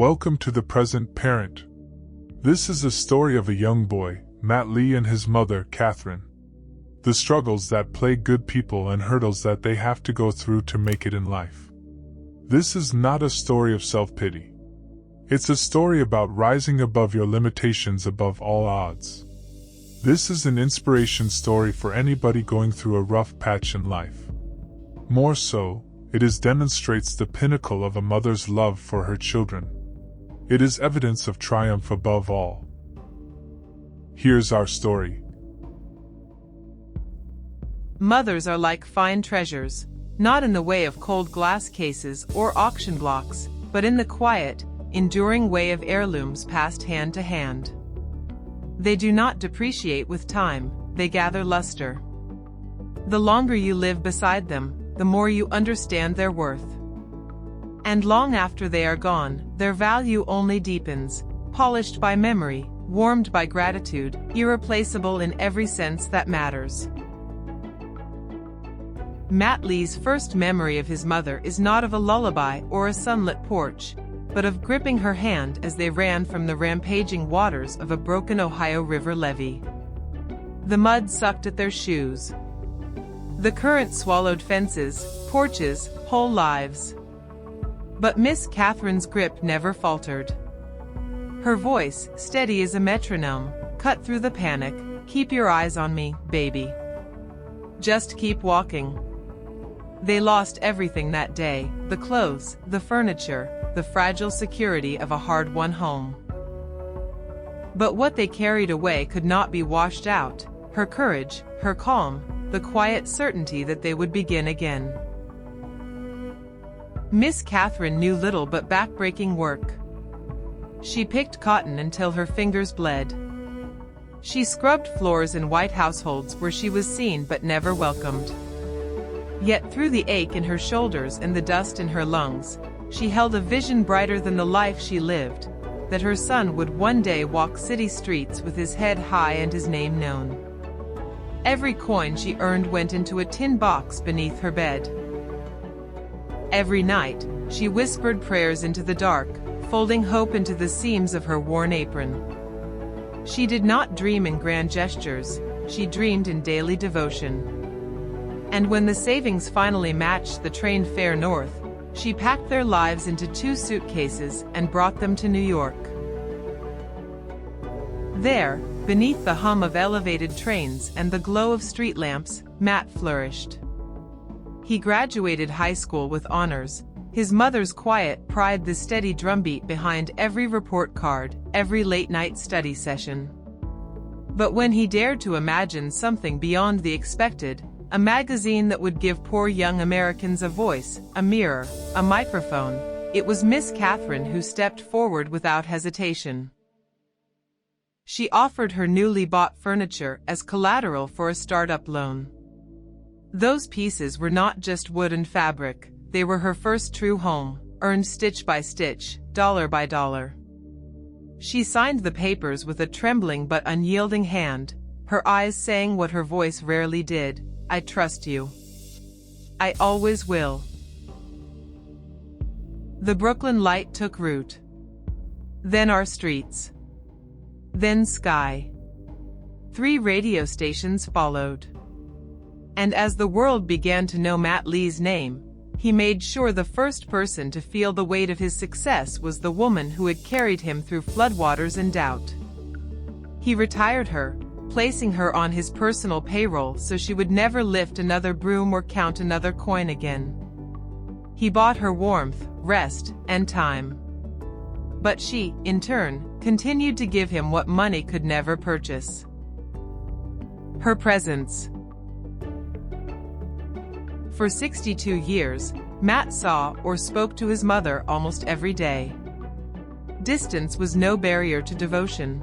Welcome to The Present Parent. This is a story of a young boy, Matt Lee, and his mother, Catherine. The struggles that plague good people and hurdles that they have to go through to make it in life. This is not a story of self-pity. It's a story about rising above your limitations above all odds. This is an inspiration story for anybody going through a rough patch in life. More so, it demonstrates the pinnacle of a mother's love for her children. It is evidence of triumph above all. Here's our story. Mothers are like fine treasures, not in the way of cold glass cases or auction blocks, but in the quiet, enduring way of heirlooms passed hand to hand. They do not depreciate with time, they gather luster. The longer you live beside them, the more you understand their worth. And long after they are gone, their value only deepens, polished by memory, warmed by gratitude, irreplaceable in every sense that matters. Matt Lee's first memory of his mother is not of a lullaby or a sunlit porch, but of gripping her hand as they ran from the rampaging waters of a broken Ohio River levee. The mud sucked at their shoes. The current swallowed fences, porches, whole lives. But Miss Catherine's grip never faltered. Her voice, steady as a metronome, cut through the panic. "Keep your eyes on me, baby. Just keep walking." They lost everything that day, the clothes, the furniture, the fragile security of a hard-won home. But what they carried away could not be washed out: her courage, her calm, the quiet certainty that they would begin again. Miss Catherine knew little but back-breaking work. She picked cotton until her fingers bled. She scrubbed floors in white households where she was seen but never welcomed. Yet through the ache in her shoulders and the dust in her lungs, she held a vision brighter than the life she lived, that her son would one day walk city streets with his head high and his name known. Every coin she earned went into a tin box beneath her bed. Every night, she whispered prayers into the dark, folding hope into the seams of her worn apron. She did not dream in grand gestures, she dreamed in daily devotion. And when the savings finally matched the train fare north, she packed their lives into 2 suitcases and brought them to New York. There, beneath the hum of elevated trains and the glow of street lamps, Matt flourished. He graduated high school with honors, his mother's quiet pride the steady drumbeat behind every report card, every late-night study session. But when he dared to imagine something beyond the expected, a magazine that would give poor young Americans a voice, a mirror, a microphone, it was Miss Catherine who stepped forward without hesitation. She offered her newly bought furniture as collateral for a startup loan. Those pieces were not just wood and fabric, they were her first true home, earned stitch by stitch, dollar by dollar. She signed the papers with a trembling but unyielding hand, her eyes saying what her voice rarely did: "I trust you. I always will." The Brooklyn light took root. Then our streets. Then sky. 3 radio stations followed. And as the world began to know Matt Lee's name, he made sure the first person to feel the weight of his success was the woman who had carried him through floodwaters and doubt. He retired her, placing her on his personal payroll so she would never lift another broom or count another coin again. He bought her warmth, rest, and time. But she, in turn, continued to give him what money could never purchase: her presence. For 62 years, Matt saw or spoke to his mother almost every day. Distance was no barrier to devotion.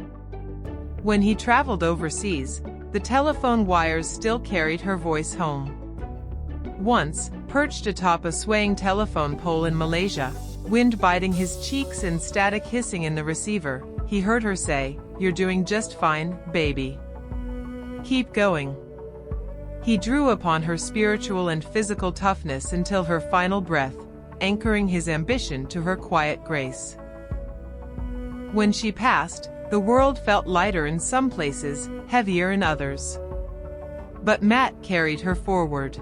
When he traveled overseas, the telephone wires still carried her voice home. Once, perched atop a swaying telephone pole in Malaysia, wind biting his cheeks and static hissing in the receiver, he heard her say, "You're doing just fine, baby. Keep going." He drew upon her spiritual and physical toughness until her final breath, anchoring his ambition to her quiet grace. When she passed, the world felt lighter in some places, heavier in others. But Matt carried her forward.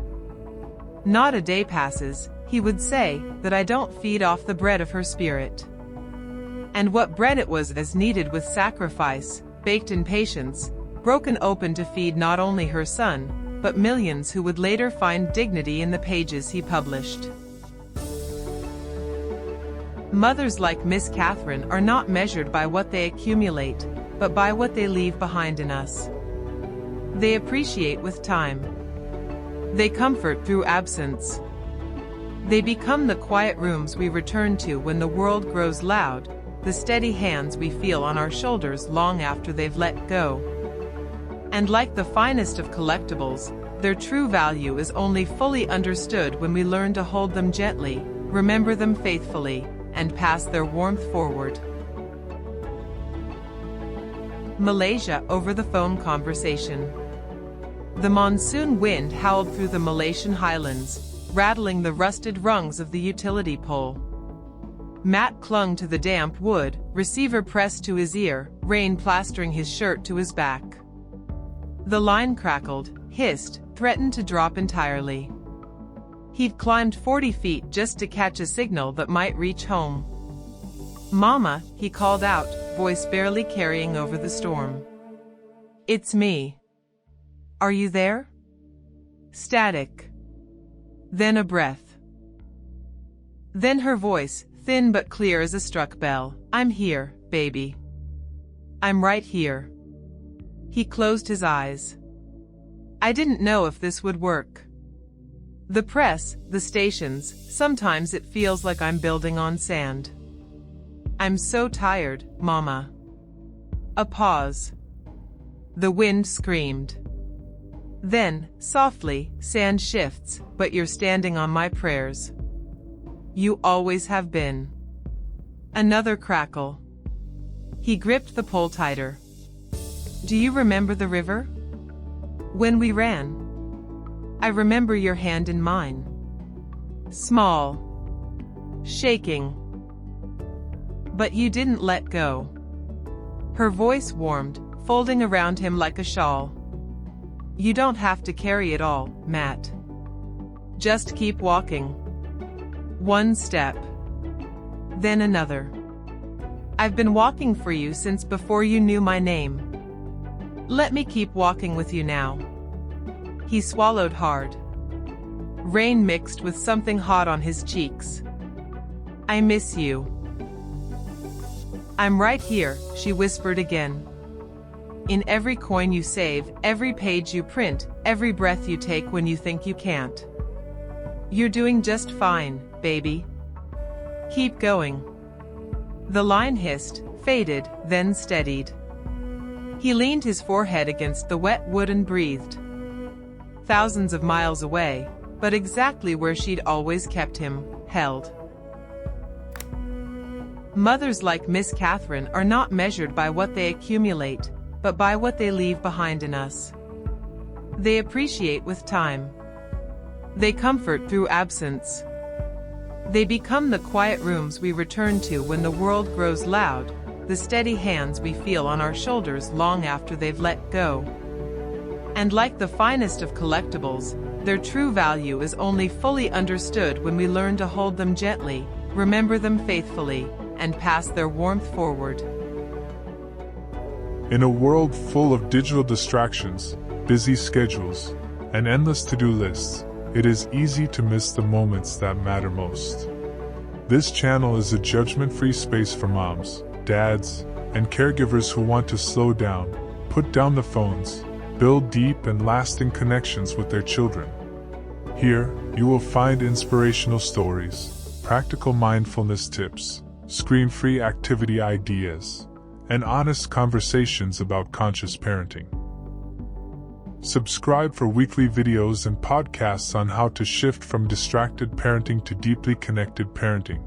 Not a day passes, he would say, that I don't feed off the bread of her spirit. And what bread it was, as kneaded with sacrifice, baked in patience, broken open to feed not only her son, but millions who would later find dignity in the pages he published. Mothers like Miss Catherine are not measured by what they accumulate, but by what they leave behind in us. They appreciate with time. They comfort through absence. They become the quiet rooms we return to when the world grows loud, the steady hands we feel on our shoulders long after they've let go. And like the finest of collectibles, their true value is only fully understood when we learn to hold them gently, remember them faithfully, and pass their warmth forward. Malaysia over the phone conversation. The monsoon wind howled through the Malaysian highlands, rattling the rusted rungs of the utility pole. Matt clung to the damp wood, receiver pressed to his ear, rain plastering his shirt to his back. The line crackled, hissed, threatened to drop entirely. He'd climbed 40 feet just to catch a signal that might reach home. "Mama," he called out, voice barely carrying over the storm. "It's me. Are you there?" Static. Then a breath. Then her voice, thin but clear as a struck bell. "I'm here, baby. I'm right here." He closed his eyes. I didn't know if this would work. The press, the stations, sometimes it feels like I'm building on sand. "I'm so tired, Mama." A pause. The wind screamed. Then, softly, "Sand shifts, but you're standing on my prayers. You always have been." Another crackle. He gripped the pole tighter. "Do you remember the river? When we ran? I remember your hand in mine. Small. Shaking. But you didn't let go." Her voice warmed, folding around him like a shawl. "You don't have to carry it all, Matt. Just keep walking. One step. Then another. I've been walking for you since before you knew my name. Let me keep walking with you now." He swallowed hard. Rain mixed with something hot on his cheeks. "I miss you." "I'm right here," she whispered again. "In every coin you save, every page you print, every breath you take when you think you can't. You're doing just fine, baby. Keep going." The line hissed, faded, then steadied. He leaned his forehead against the wet wood and breathed. Thousands of miles away, but exactly where she'd always kept him, held. Mothers like Miss Catherine are not measured by what they accumulate, but by what they leave behind in us. They appreciate with time. They comfort through absence. They become the quiet rooms we return to when the world grows loud, the steady hands we feel on our shoulders long after they've let go. And like the finest of collectibles, their true value is only fully understood when we learn to hold them gently, remember them faithfully, and pass their warmth forward. In a world full of digital distractions, busy schedules, and endless to-do lists, it is easy to miss the moments that matter most. This channel is a judgment-free space for moms, dads, and caregivers who want to slow down, put down the phones, build deep and lasting connections with their children. Here, you will find inspirational stories, practical mindfulness tips, screen-free activity ideas, and honest conversations about conscious parenting. Subscribe for weekly videos and podcasts on how to shift from distracted parenting to deeply connected parenting.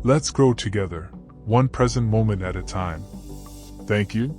Let's grow together, one present moment at a time. Thank you.